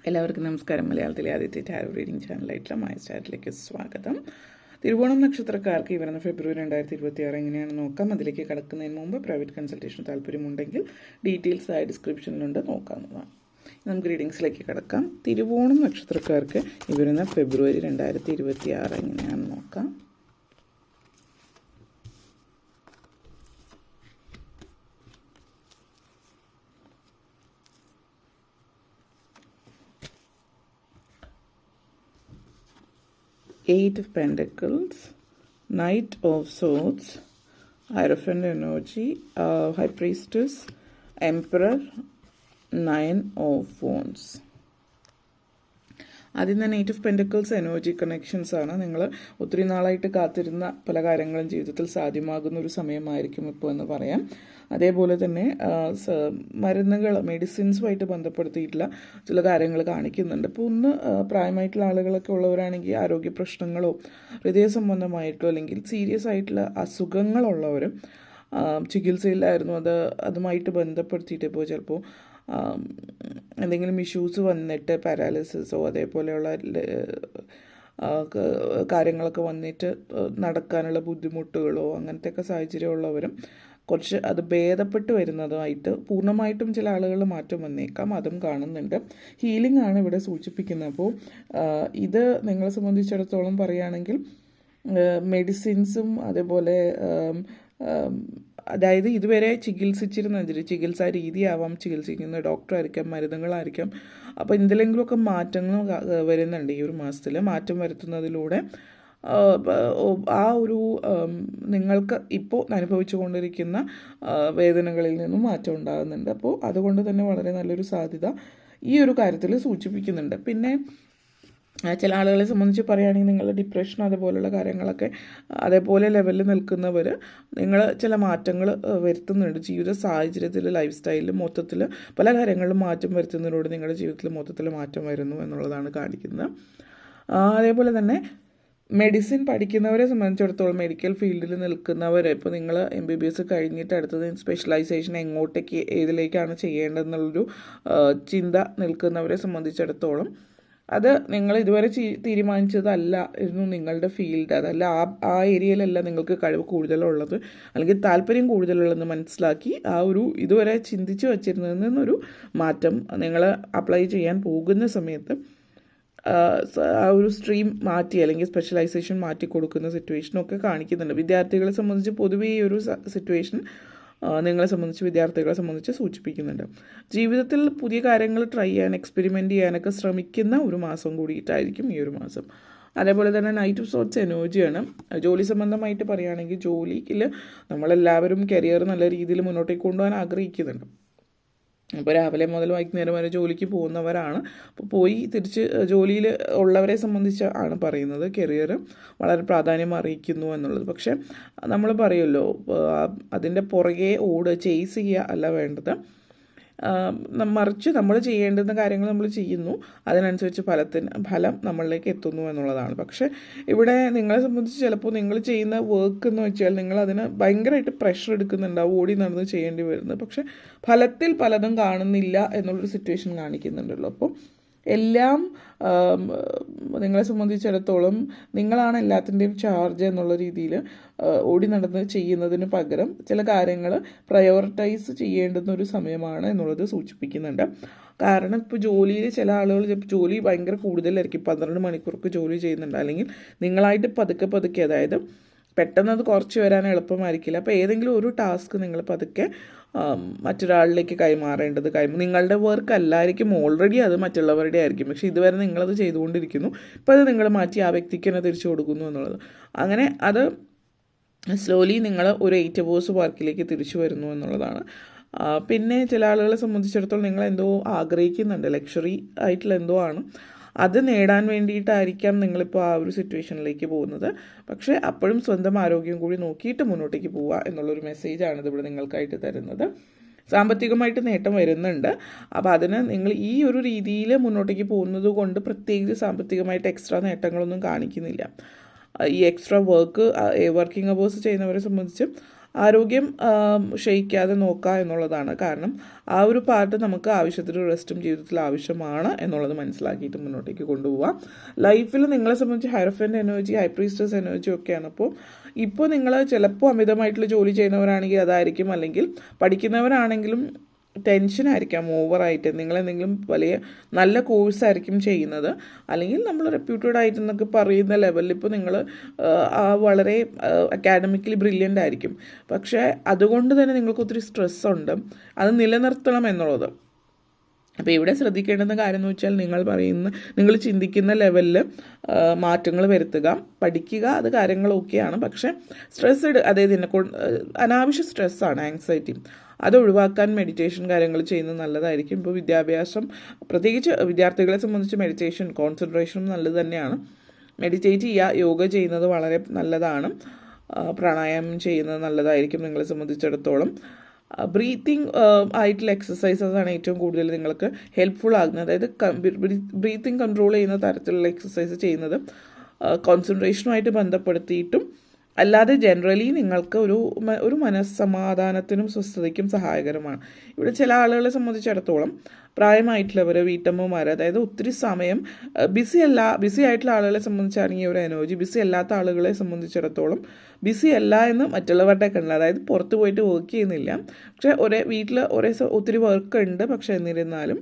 എല്ലാവർക്കും നമസ്കാരം. മലയാളത്തിലെ ആദ്യത്തെ ടാരോ റീഡിംഗ് ചാനലായിട്ടുള്ള മൈസ് ടാറ്റിലേക്ക് സ്വാഗതം. തിരുവോണം നക്ഷത്രക്കാർക്ക് ഈ വരുന്ന ഫെബ്രുവരി 2026 എങ്ങനെയാണെന്ന് നോക്കാം. അതിലേക്ക് കടക്കുന്നതിന് മുമ്പ് പ്രൈവറ്റ് കൺസൾട്ടേഷൻ താല്പര്യമുണ്ടെങ്കിൽ ഡീറ്റെയിൽസ് ആയി ഡിസ്ക്രിപ്ഷനിലുണ്ട്, നോക്കാവുന്നതാണ്. നമുക്ക് റീഡിങ്സിലേക്ക് കടക്കാം. തിരുവോണം നക്ഷത്രക്കാർക്ക് ഈ വരുന്ന ഫെബ്രുവരി 2026 എങ്ങനെയാണെന്ന് നോക്കാം. Eight of Pentacles, Knight of Swords, Hierophant energy, High Priestess, Emperor, Nine of Wands. ആദ്യം തന്നെ eight of pentacles energy connections ആണ്. നിങ്ങൾ ഒത്തിരി നാളായിട്ട് കാത്തിരുന്ന പല കാര്യങ്ങളും ജീവിതത്തിൽ സാധ്യമാകുന്ന ഒരു സമയമായിരിക്കും ഇപ്പോൾ എന്ന് പറയാം. അതേപോലെ തന്നെ മരുന്നുകൾ മെഡിസിൻസുമായിട്ട് ബന്ധപ്പെടുത്തിയിട്ടുള്ള ചില കാര്യങ്ങൾ കാണിക്കുന്നുണ്ട്. ഇപ്പോൾ ഒന്ന് പ്രായമായിട്ടുള്ള ആളുകളൊക്കെ ഉള്ളവരാണെങ്കിൽ ആരോഗ്യ പ്രശ്നങ്ങളോ ഹൃദയ സംബന്ധമായിട്ടോ അല്ലെങ്കിൽ സീരിയസ് ആയിട്ടുള്ള അസുഖങ്ങളുള്ളവരും ചികിത്സയിലായിരുന്നു. അതുമായിട്ട് ബന്ധപ്പെടുത്തിയിട്ട് ഇപ്പോൾ ചിലപ്പോൾ എന്തെങ്കിലും ഇഷ്യൂസ് വന്നിട്ട് പാരാലിസിസോ അതേപോലെയുള്ള കാര്യങ്ങളൊക്കെ വന്നിട്ട് നടക്കാനുള്ള ബുദ്ധിമുട്ടുകളോ അങ്ങനത്തെയൊക്കെ സാഹചര്യമുള്ളവരും കുറച്ച് അത് ഭേദപ്പെട്ട് വരുന്നതുമായിട്ട് പൂർണ്ണമായിട്ടും ചില ആളുകൾ മാറ്റം വന്നേക്കാം, അതും കാണുന്നുണ്ട്. ഹീലിംഗ് ആണ് ഇവിടെ സൂചിപ്പിക്കുന്നത്. അപ്പോൾ ഇത് നിങ്ങളെ സംബന്ധിച്ചിടത്തോളം പറയുകയാണെങ്കിൽ മെഡിസിൻസും അതേപോലെ അതായത് ഇതുവരെ ചികിത്സിച്ചിരുന്ന ചികിത്സാ രീതിയാവാം, ചികിത്സിക്കുന്ന ഡോക്ടറായിരിക്കാം, മരുന്നുകളായിരിക്കാം. അപ്പോൾ എന്തെങ്കിലുമൊക്കെ മാറ്റങ്ങൾ വരുന്നുണ്ട്. ഈ ഒരു മാസത്തിൽ മാറ്റം വരുത്തുന്നതിലൂടെ ആ ഒരു നിങ്ങൾക്ക് ഇപ്പോൾ അനുഭവിച്ചു കൊണ്ടിരിക്കുന്ന വേദനകളിൽ നിന്നും മാറ്റം ഉണ്ടാകുന്നുണ്ട്. അപ്പോൾ അതുകൊണ്ട് തന്നെ വളരെ നല്ലൊരു സാധ്യത ഈ ഒരു കാര്യത്തിൽ സൂചിപ്പിക്കുന്നുണ്ട്. പിന്നെ ചില ആളുകളെ സംബന്ധിച്ച് പറയുകയാണെങ്കിൽ നിങ്ങൾ ഡിപ്രഷൻ അതുപോലുള്ള കാര്യങ്ങളൊക്കെ അതേപോലെ ലെവലിൽ നിൽക്കുന്നവർ നിങ്ങൾ ചില മാറ്റങ്ങൾ വരുത്തുന്നുണ്ട് ജീവിത സാഹചര്യത്തിൽ, ലൈഫ് സ്റ്റൈലിൽ, മൊത്തത്തിൽ പല കാര്യങ്ങളിലും മാറ്റം വരുത്തുന്നതിലൂടെ നിങ്ങളുടെ ജീവിതത്തിൽ മൊത്തത്തിൽ മാറ്റം വരുന്നു എന്നുള്ളതാണ് കാണിക്കുന്നത്. അതേപോലെ തന്നെ മെഡിസിൻ പഠിക്കുന്നവരെ സംബന്ധിച്ചിടത്തോളം മെഡിക്കൽ ഫീൽഡിൽ നിൽക്കുന്നവർ ഇപ്പോൾ നിങ്ങൾ MBBS കഴിഞ്ഞിട്ട് അടുത്തത് സ്പെഷ്യലൈസേഷൻ എങ്ങോട്ടേക്ക് ഏതിലേക്കാണ് ചെയ്യേണ്ടതെന്നുള്ളൊരു ചിന്ത നിൽക്കുന്നവരെ സംബന്ധിച്ചിടത്തോളം അത് നിങ്ങൾ ഇതുവരെ തീരുമാനിച്ചതല്ലായിരുന്നു നിങ്ങളുടെ ഫീൽഡ്, അതല്ല ആ ഏരിയയിലല്ല നിങ്ങൾക്ക് കഴിവ് കൂടുതലുള്ളത് അല്ലെങ്കിൽ താല്പര്യം കൂടുതലുള്ളതെന്ന് മനസ്സിലാക്കി ആ ഒരു ഇതുവരെ ചിന്തിച്ച് വച്ചിരുന്നതിൽ നിന്നൊരു മാറ്റം നിങ്ങൾ അപ്ലൈ ചെയ്യാൻ പോകുന്ന സമയത്ത് ആ ഒരു സ്ട്രീം മാറ്റി അല്ലെങ്കിൽ സ്പെഷ്യലൈസേഷൻ മാറ്റി കൊടുക്കുന്ന സിറ്റുവേഷനൊക്കെ കാണിക്കുന്നുണ്ട്. വിദ്യാർത്ഥികളെ സംബന്ധിച്ച് പൊതുവേ ഈ ഒരു സിറ്റുവേഷൻ വിദ്യാർത്ഥികളെ സംബന്ധിച്ച് സൂചിപ്പിക്കുന്നുണ്ട്. ജീവിതത്തിൽ പുതിയ കാര്യങ്ങൾ ട്രൈ ചെയ്യാൻ, എക്സ്പെരിമെൻ്റ് ചെയ്യാനൊക്കെ ശ്രമിക്കുന്ന ഒരു മാസം കൂടിയിട്ടായിരിക്കും ഈ ഒരു മാസം. അതേപോലെ തന്നെ നൈറ്റ് ഓഫ് സോർട്സ് എനർജിയാണ്. ജോലി സംബന്ധമായിട്ട് പറയുകയാണെങ്കിൽ ജോലിയിൽ നമ്മളെല്ലാവരും കരിയർ നല്ല രീതിയിൽ മുന്നോട്ടേക്ക് കൊണ്ടുപോകാൻ ആഗ്രഹിക്കുന്നുണ്ട്. ഇപ്പോൾ രാവിലെ മുതൽ വൈകുന്നേരം വരെ ജോലിക്ക് പോകുന്നവരാണ്. അപ്പോൾ പോയി തിരിച്ച് ജോലിയിൽ ഉള്ളവരെ സംബന്ധിച്ച് ആണ് പറയുന്നത്. കരിയർ വളരെ പ്രാധാന്യം അറിയിക്കുന്നു എന്നുള്ളത്. പക്ഷേ നമ്മൾ പറയുമല്ലോ, അതിൻ്റെ പുറകെ ചേസ് ചെയ്യുക അല്ല വേണ്ടത്, മറിച്ച് നമ്മൾ ചെയ്യേണ്ടുന്ന കാര്യങ്ങൾ നമ്മൾ ചെയ്യുന്നു, അതിനനുസരിച്ച് ഫലം നമ്മളിലേക്ക് എത്തുന്നു എന്നുള്ളതാണ്. പക്ഷേ ഇവിടെ നിങ്ങളെ സംബന്ധിച്ച് ചിലപ്പോൾ നിങ്ങൾ ചെയ്യുന്ന വർക്ക് എന്ന് വെച്ചാൽ നിങ്ങൾ അതിന് ഭയങ്കരമായിട്ട് പ്രഷർ എടുക്കുന്നുണ്ടാവും, ഓടി നടന്ന് ചെയ്യേണ്ടി വരുന്നത്. പക്ഷേ ഫലത്തിൽ പലതും കാണുന്നില്ല എന്നുള്ളൊരു സിറ്റുവേഷൻ കാണിക്കുന്നുണ്ടല്ലോ. അപ്പോൾ എല്ലാം നിങ്ങളെ സംബന്ധിച്ചിടത്തോളം നിങ്ങളാണ് എല്ലാത്തിൻ്റെയും ചാർജ് എന്നുള്ള രീതിയിൽ ഓടി നടന്ന് ചെയ്യുന്നതിന് പകരം ചില കാര്യങ്ങൾ പ്രയോറിറ്റൈസ് ചെയ്യേണ്ടുന്ന ഒരു സമയമാണ് എന്നുള്ളത് സൂചിപ്പിക്കുന്നുണ്ട്. കാരണം ഇപ്പോൾ ജോലിയിൽ ചില ആളുകൾ ജോലി ഭയങ്കര കൂടുതലായിരിക്കും, 12 മണിക്കൂർക്ക് ജോലി ചെയ്യുന്നുണ്ട്. അല്ലെങ്കിൽ നിങ്ങളായിട്ട് പതുക്കെ അതായത് പെട്ടെന്ന് അത് കുറച്ച് വരാൻ എളുപ്പമായിരിക്കില്ല. അപ്പോൾ ഏതെങ്കിലും ഒരു ടാസ്ക് നിങ്ങൾ പതുക്കെ മറ്റൊരാളിലേക്ക് കൈമാറേണ്ടത് നിങ്ങളുടെ വർക്ക് അല്ലായിരിക്കും, ഓൾറെഡി അത് മറ്റുള്ളവരുടെ ആയിരിക്കും. പക്ഷേ ഇതുവരെ നിങ്ങളത് ചെയ്തുകൊണ്ടിരിക്കുന്നു, ഇപ്പോൾ അത് നിങ്ങൾ മാറ്റി ആ വ്യക്തിക്ക് തന്നെ തിരിച്ചു കൊടുക്കുന്നു എന്നുള്ളത്. അങ്ങനെ അത് സ്ലോലി നിങ്ങൾ ഒരു 8 hours വർക്കിലേക്ക് തിരിച്ചു വരുന്നു എന്നുള്ളതാണ്. പിന്നെ ചില ആളുകളെ സംബന്ധിച്ചിടത്തോളം നിങ്ങൾ എന്തോ ആഗ്രഹിക്കുന്നുണ്ട്, ലക്ഷറി ആയിട്ടുള്ള എന്തോ ആണ്, അത് നേടാൻ വേണ്ടിയിട്ടായിരിക്കാം നിങ്ങളിപ്പോൾ ആ ഒരു സിറ്റുവേഷനിലേക്ക് പോകുന്നത്. പക്ഷേ അപ്പോഴും സ്വന്തം ആരോഗ്യം കൂടി നോക്കിയിട്ട് മുന്നോട്ടേക്ക് പോവുക എന്നുള്ളൊരു മെസ്സേജാണ് ഇതിവിടെ നിങ്ങൾക്കായിട്ട് തരുന്നത്. സാമ്പത്തികമായിട്ട് നേട്ടം വരുന്നുണ്ട്. അപ്പോൾ അതിന് നിങ്ങൾ ഈ ഒരു രീതിയിൽ മുന്നോട്ടേക്ക് പോകുന്നത് കൊണ്ട് പ്രത്യേകിച്ച് സാമ്പത്തികമായിട്ട് എക്സ്ട്രാ നേട്ടങ്ങളൊന്നും കാണിക്കുന്നില്ല. ഈ എക്സ്ട്രാ വർക്കിംഗ് അവേഴ്സ് ചെയ്യുന്നവരെ സംബന്ധിച്ച് ആരോഗ്യം ക്ഷയിക്കാതെ നോക്കുക എന്നുള്ളതാണ്. കാരണം ആ ഒരു പാർട്ട് നമുക്ക് ആവശ്യത്തിന് റെസ്റ്റും ജീവിതത്തിൽ ആവശ്യമാണ് എന്നുള്ളത് മനസ്സിലാക്കിയിട്ട് മുന്നോട്ടേക്ക് കൊണ്ടുപോകാം. ലൈഫിൽ നിങ്ങളെ സംബന്ധിച്ച് ഹൈറോഫന്റ് എനർജി, ഹൈ പ്രീസ്റ്റസ് എനർജി ഒക്കെയാണ്. അപ്പോൾ ഇപ്പോൾ നിങ്ങൾ ചിലപ്പോൾ അമിതമായിട്ടുള്ള ജോലി ചെയ്യുന്നവരാണെങ്കിൽ അതായിരിക്കും, അല്ലെങ്കിൽ പഠിക്കുന്നവരാണെങ്കിലും ടെൻഷനായിരിക്കാം ഓവറായിട്ട്. നിങ്ങളെന്തെങ്കിലും വലിയ നല്ല കോഴ്സായിരിക്കും ചെയ്യുന്നത്, അല്ലെങ്കിൽ നമ്മൾ റെപ്യൂട്ടഡ് ആയിട്ട് എന്നൊക്കെ പറയുന്ന ലെവലിൽ ഇപ്പോൾ നിങ്ങൾ വളരെ അക്കാഡമിക്കലി ബ്രില്യൻ്റ് ആയിരിക്കും. പക്ഷേ അതുകൊണ്ട് തന്നെ നിങ്ങൾക്ക് ഒത്തിരി സ്ട്രെസ്സുണ്ട്, അത് നിലനിർത്തണം എന്നുള്ളത്. അപ്പോൾ ഇവിടെ ശ്രദ്ധിക്കേണ്ടുന്ന കാര്യം എന്ന് വെച്ചാൽ നിങ്ങൾ ചിന്തിക്കുന്ന ലെവലിൽ മാറ്റങ്ങൾ വരുത്തുക, പഠിക്കുക, അത് കാര്യങ്ങളൊക്കെയാണ്. പക്ഷേ അതായത് അനാവശ്യ സ്ട്രെസ്സാണ് ആങ്സൈറ്റി, അത് ഒഴിവാക്കാൻ മെഡിറ്റേഷൻ കാര്യങ്ങൾ ചെയ്യുന്നത് നല്ലതായിരിക്കും. ഇപ്പോൾ വിദ്യാഭ്യാസം, പ്രത്യേകിച്ച് വിദ്യാർത്ഥികളെ സംബന്ധിച്ച് മെഡിറ്റേഷൻ കോൺസെൻട്രേഷനും നല്ലത് തന്നെയാണ്. മെഡിറ്റേറ്റ് ചെയ്യുക, യോഗ ചെയ്യുന്നത് വളരെ നല്ലതാണ്, പ്രാണായാമം ചെയ്യുന്നത് നല്ലതായിരിക്കും നിങ്ങളെ സംബന്ധിച്ചിടത്തോളം. ബ്രീത്തിങ് ആയിട്ടുള്ള എക്സസൈസസ് ആണ് ഏറ്റവും കൂടുതൽ നിങ്ങൾക്ക് ഹെൽപ്ഫുൾ ആകുന്നത്. അതായത് ബ്രീത്തിങ് കൺട്രോൾ ചെയ്യുന്ന തരത്തിലുള്ള എക്സസൈസ് ചെയ്യുന്നത് കോൺസെൻട്രേഷനുമായിട്ട് ബന്ധപ്പെടുത്തിയിട്ടും അല്ലാതെ ജനറലി നിങ്ങൾക്ക് ഒരു മനസ്സമാധാനത്തിനും സ്വസ്ഥതയ്ക്കും സഹായകരമാണ്. ഇവിടെ ചില ആളുകളെ സംബന്ധിച്ചിടത്തോളം പ്രായമായിട്ടുള്ളവർ, വീട്ടമ്മമാർ, അതായത് ഒത്തിരി സമയം ബിസി ആയിട്ടുള്ള ആളുകളെ സംബന്ധിച്ചാണെങ്കിൽ ഒരു എനർജി, ബിസി അല്ലാത്ത ആളുകളെ സംബന്ധിച്ചിടത്തോളം ബിസി അല്ല എന്ന് മറ്റുള്ളവരുടെ കണ്ടില്ല. അതായത് പുറത്ത് പോയിട്ട് വർക്ക് ചെയ്യുന്നില്ല, പക്ഷേ വീട്ടിൽ ഒത്തിരി വർക്ക് ഉണ്ട്. പക്ഷേ എന്നിരുന്നാലും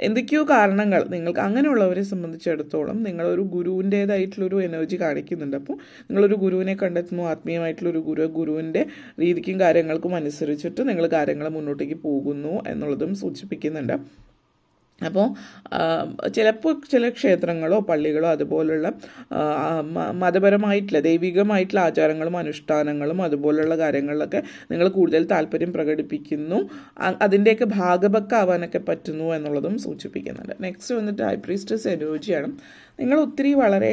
എന്തൊക്കെയോ കാരണങ്ങൾ നിങ്ങൾക്ക് അങ്ങനെയുള്ളവരെ സംബന്ധിച്ചിടത്തോളം നിങ്ങളൊരു ഗുരുവിൻ്റേതായിട്ടുള്ളൊരു എനർജി കാണിക്കുന്നുണ്ട്. അപ്പോൾ നിങ്ങളൊരു ഗുരുവിനെ കണ്ടെത്തുന്നു, ആത്മീയമായിട്ടുള്ളൊരു ഗുരുവിൻ്റെ രീതിക്കും കാര്യങ്ങൾക്കും അനുസരിച്ചിട്ട് നിങ്ങൾ കാര്യങ്ങൾ മുന്നോട്ടേക്ക് പോകുന്നു എന്നുള്ളതും സൂചിപ്പിക്കുന്നുണ്ട്. അപ്പോൾ ചിലപ്പോൾ ചില ക്ഷേത്രങ്ങളോ പള്ളികളോ അതുപോലുള്ള മതപരമായിട്ടുള്ള ദൈവികമായിട്ടുള്ള ആചാരങ്ങളും അനുഷ്ഠാനങ്ങളും അതുപോലുള്ള കാര്യങ്ങളിലൊക്കെ നിങ്ങൾ കൂടുതൽ താല്പര്യം പ്രകടിപ്പിക്കുന്നു, അതിൻ്റെയൊക്കെ ഭാഗഭക്കാവാനൊക്കെ പറ്റുന്നു എന്നുള്ളതും സൂചിപ്പിക്കുന്നുണ്ട്. നെക്സ്റ്റ് വന്നിട്ട് ഹൈ പ്രീസ്റ്റസ് എനർജിയാണ്. നിങ്ങൾ ഒത്തിരി വളരെ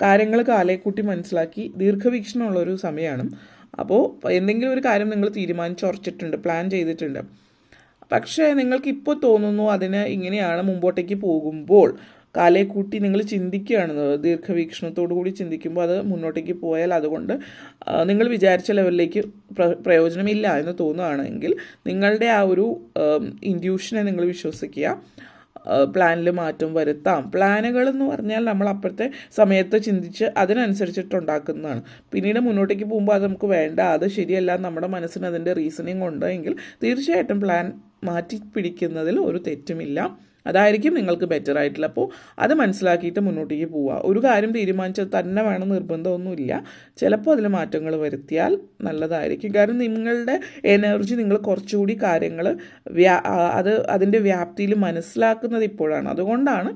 കാര്യങ്ങൾ കാലേക്കൂട്ടി മനസ്സിലാക്കി ദീർഘവീക്ഷണമുള്ളൊരു സമയമാണ്. അപ്പോൾ എന്തെങ്കിലും ഒരു കാര്യം നിങ്ങൾ തീരുമാനിച്ചുറച്ചിട്ടുണ്ട്, പ്ലാൻ ചെയ്തിട്ടുണ്ട്, പക്ഷേ നിങ്ങൾക്ക് ഇപ്പോൾ തോന്നുന്നു അതിന് ഇങ്ങനെയാണ്, മുമ്പോട്ടേക്ക് പോകുമ്പോൾ കാലേക്കൂട്ടി നിങ്ങൾ ചിന്തിക്കുകയാണ്, ദീർഘവീക്ഷണത്തോടു കൂടി ചിന്തിക്കുമ്പോൾ അത് മുന്നോട്ടേക്ക് പോയാൽ അതുകൊണ്ട് നിങ്ങൾ വിചാരിച്ച ലെവലിലേക്ക് പ്രയോജനമില്ല എന്ന് തോന്നുകയാണെങ്കിൽ നിങ്ങളുടെ ആ ഒരു ഇൻഡ്യൂഷനെ നിങ്ങൾ വിശ്വസിക്കുക, പ്ലാനിൽ മാറ്റം വരുത്താം. പ്ലാനുകൾ എന്ന് പറഞ്ഞാൽ നമ്മൾ അപ്പോഴത്തെ സമയത്ത് ചിന്തിച്ച് അതിനനുസരിച്ചിട്ടുണ്ടാക്കുന്നതാണ്. പിന്നീട് മുന്നോട്ടേക്ക് പോകുമ്പോൾ അത് നമുക്ക് വേണ്ട, അത് ശരിയല്ല, നമ്മുടെ മനസ്സിന് അതിൻ്റെ റീസണിങ് ഉണ്ടെങ്കിൽ തീർച്ചയായിട്ടും പ്ലാൻ മാറ്റി പിടിക്കുന്നതിൽ ഒരു തെറ്റുമില്ല. അതായിരിക്കും നിങ്ങൾക്ക് ബെറ്റർ ആയിട്ടുള്ള. അപ്പോൾ അത് മനസ്സിലാക്കിയിട്ട് മുന്നോട്ടേക്ക് പോവുക. ഒരു കാര്യം തീരുമാനിച്ചത് തന്നെ വേണം നിർബന്ധമൊന്നുമില്ല, ചിലപ്പോൾ അതിൽ മാറ്റങ്ങൾ വരുത്തിയാൽ നല്ലതായിരിക്കും. കാരണം നിങ്ങളുടെ എനർജി നിങ്ങൾ കുറച്ചുകൂടി കാര്യങ്ങൾ അതിൻ്റെ വ്യാപ്തിയിൽ മനസ്സിലാക്കുന്നത് ഇപ്പോഴാണ്. അതുകൊണ്ടാണ്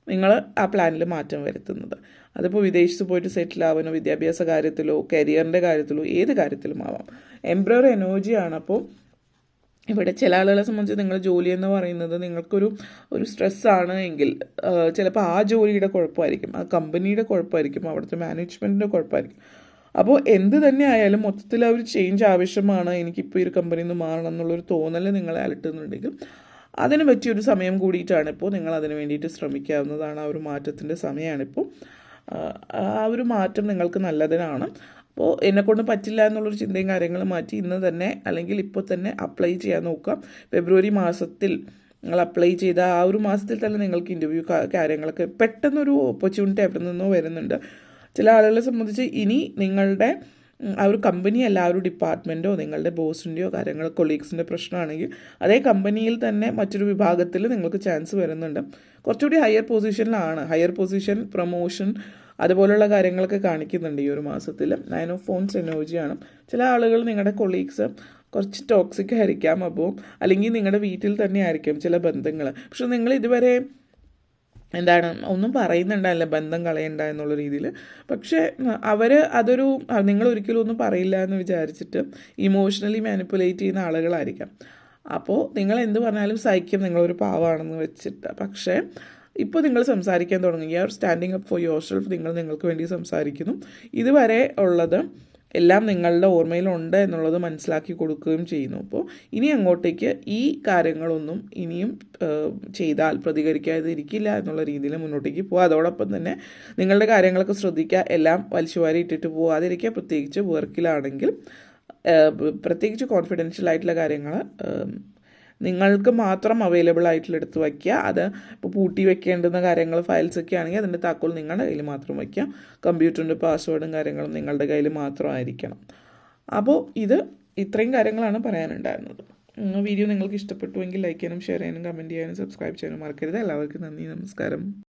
നിങ്ങൾ ആ പ്ലാനിൽ മാറ്റം വരുത്തുന്നത്. അതിപ്പോൾ വിദേശത്ത് പോയിട്ട് സെറ്റിൽ ആവാനോ, വിദ്യാഭ്യാസ കാര്യത്തിലോ കരിയറിൻ്റെ കാര്യത്തിലോ ഏത് കാര്യത്തിലും ആവാം. എംബ്രർ എനർജിയാണ്. അപ്പോൾ ഇവിടെ ചില ആളുകളെ സംബന്ധിച്ച് നിങ്ങൾ ജോലി എന്ന് പറയുന്നത് നിങ്ങൾക്കൊരു സ്ട്രെസ്സാണ് എങ്കിൽ ചിലപ്പോൾ ആ ജോലിയുടെ കുഴപ്പമായിരിക്കും, ആ കമ്പനിയുടെ കുഴപ്പമായിരിക്കും, അവിടുത്തെ മാനേജ്മെൻറ്റിൻ്റെ കുഴപ്പമായിരിക്കും. അപ്പോൾ എന്ത് തന്നെ ആയാലും മൊത്തത്തിൽ ആ ഒരു ചേഞ്ച് ആവശ്യമാണ്, എനിക്കിപ്പോൾ ഈ ഒരു കമ്പനിയിൽ നിന്ന് മാറണം എന്നുള്ളൊരു തോന്നൽ നിങ്ങളെ അലട്ടുന്നുണ്ടെങ്കിൽ അതിന് പറ്റിയൊരു സമയം കൂടിയിട്ടാണ് ഇപ്പോൾ നിങ്ങൾ അതിന് വേണ്ടിയിട്ട് ശ്രമിക്കാവുന്നതാണ്. ആ ഒരു മാറ്റത്തിൻ്റെ സമയമാണിപ്പോൾ. ആ ഒരു മാറ്റം നിങ്ങൾക്ക് നല്ലതിനാണ്. അപ്പോൾ എന്നെക്കൊണ്ട് പറ്റില്ല എന്നുള്ളൊരു ചിന്തയും കാര്യങ്ങളും മാറ്റി ഇന്ന് തന്നെ അല്ലെങ്കിൽ ഇപ്പോൾ തന്നെ അപ്ലൈ ചെയ്യാൻ നോക്കുക. ഫെബ്രുവരി മാസത്തിൽ നിങ്ങൾ അപ്ലൈ ചെയ്ത ആ ഒരു മാസത്തിൽ തന്നെ നിങ്ങൾക്ക് ഇൻ്റർവ്യൂ കാര്യങ്ങളൊക്കെ പെട്ടെന്നൊരു ഓപ്പർച്യൂണിറ്റി എവിടെ നിന്നോ വരുന്നുണ്ട്. ചില ആളുകളെ സംബന്ധിച്ച് ഇനി നിങ്ങളുടെ ആ ഒരു കമ്പനിയല്ല, ആ ഒരു ഡിപ്പാർട്ട്മെൻറ്റോ നിങ്ങളുടെ ബോസിൻ്റെയോ കാര്യങ്ങൾ കൊളീഗ്സിൻ്റെ പ്രശ്നമാണെങ്കിൽ അതേ കമ്പനിയിൽ തന്നെ മറ്റൊരു വിഭാഗത്തിൽ നിങ്ങൾക്ക് ചാൻസ് വരുന്നുണ്ട്. കുറച്ചുകൂടി ഹയർ പൊസിഷൻ, പ്രൊമോഷൻ അതുപോലുള്ള കാര്യങ്ങളൊക്കെ കാണിക്കുന്നുണ്ട് ഈ ഒരു മാസത്തിൽ. 9 ഓഫ് ഫോൺസ് എനർജിയാണ്. ചില ആളുകൾ നിങ്ങളുടെ കൊളീഗ്സ് കുറച്ച് ടോക്സിക് ആയിരിക്കാം, അപ്പോൾ അല്ലെങ്കിൽ നിങ്ങളുടെ വീട്ടിൽ തന്നെ ആയിരിക്കും ചില ബന്ധങ്ങൾ. പക്ഷെ നിങ്ങൾ ഇതുവരെ ഒന്നും പറയുന്നുണ്ടല്ല, ബന്ധം കളയണ്ട എന്നുള്ള രീതിയിൽ. പക്ഷേ നിങ്ങൾ ഒരിക്കലും ഒന്നും പറയില്ല എന്ന് വിചാരിച്ചിട്ട് ഇമോഷണലി മാനിപ്പുലേറ്റ് ചെയ്യുന്ന ആളുകളായിരിക്കാം. അപ്പോൾ നിങ്ങൾ എന്ത് പറഞ്ഞാലും സഹിക്കും, നിങ്ങളൊരു പാവമാണെന്ന് വെച്ചിട്ട്. പക്ഷേ ഇപ്പോൾ നിങ്ങൾ സംസാരിക്കാൻ തുടങ്ങി, you are standing up for your self, നിങ്ങൾക്ക് വേണ്ടി സംസാരിക്കുന്നു. ഇതുവരെ ഉള്ളത് എല്ലാം നിങ്ങളുടെ ഓർമ്മയിലുണ്ട് എന്നുള്ളത് മനസ്സിലാക്കി കൊടുക്കുകയും ചെയ്യുന്നു. അപ്പോൾ ഇനി അങ്ങോട്ടേക്ക് ഈ കാര്യങ്ങളൊന്നും ഇനിയും ചെയ്താൽ പ്രതികരിക്കാതെ ഇരിക്കില്ല എന്നുള്ള രീതിയിൽ മുന്നോട്ടേക്ക് പോകുക. അതോടൊപ്പം തന്നെ നിങ്ങളുടെ കാര്യങ്ങളൊക്കെ ശ്രദ്ധിക്കുക, എല്ലാം വലിച്ചുവാരി ഇട്ടിട്ട് പോകാതിരിക്കുക. പ്രത്യേകിച്ച് വർക്കിലാണെങ്കിൽ പ്രത്യേകിച്ച് കോൺഫിഡൻഷ്യൽ ആയിട്ടുള്ള കാര്യങ്ങൾ നിങ്ങൾക്ക് മാത്രം അവൈലബിൾ ആയിട്ടുള്ള എടുത്ത് വയ്ക്കുക. അത് ഇപ്പോൾ പൂട്ടി വെക്കേണ്ടുന്ന കാര്യങ്ങൾ ഫയൽസൊക്കെ ആണെങ്കിൽ അതിൻ്റെ താക്കോൽ നിങ്ങളുടെ കയ്യിൽ മാത്രം വയ്ക്കുക. കമ്പ്യൂട്ടറിൻ്റെ പാസ്വേഡും കാര്യങ്ങളും നിങ്ങളുടെ കയ്യിൽ മാത്രമായിരിക്കണം. അപ്പോൾ ഇത്രയും കാര്യങ്ങളാണ് പറയാനുണ്ടായിരുന്നത്. വീഡിയോ നിങ്ങൾക്ക് ഇഷ്ടപ്പെട്ടുവെങ്കിൽ ലൈക്ക് ചെയ്യാനും ഷെയർ ചെയ്യാനും കമൻറ്റ് ചെയ്യാനും സബ്സ്ക്രൈബ് ചെയ്യാനും മറക്കരുത്. എല്ലാവർക്കും നന്ദി, നമസ്കാരം.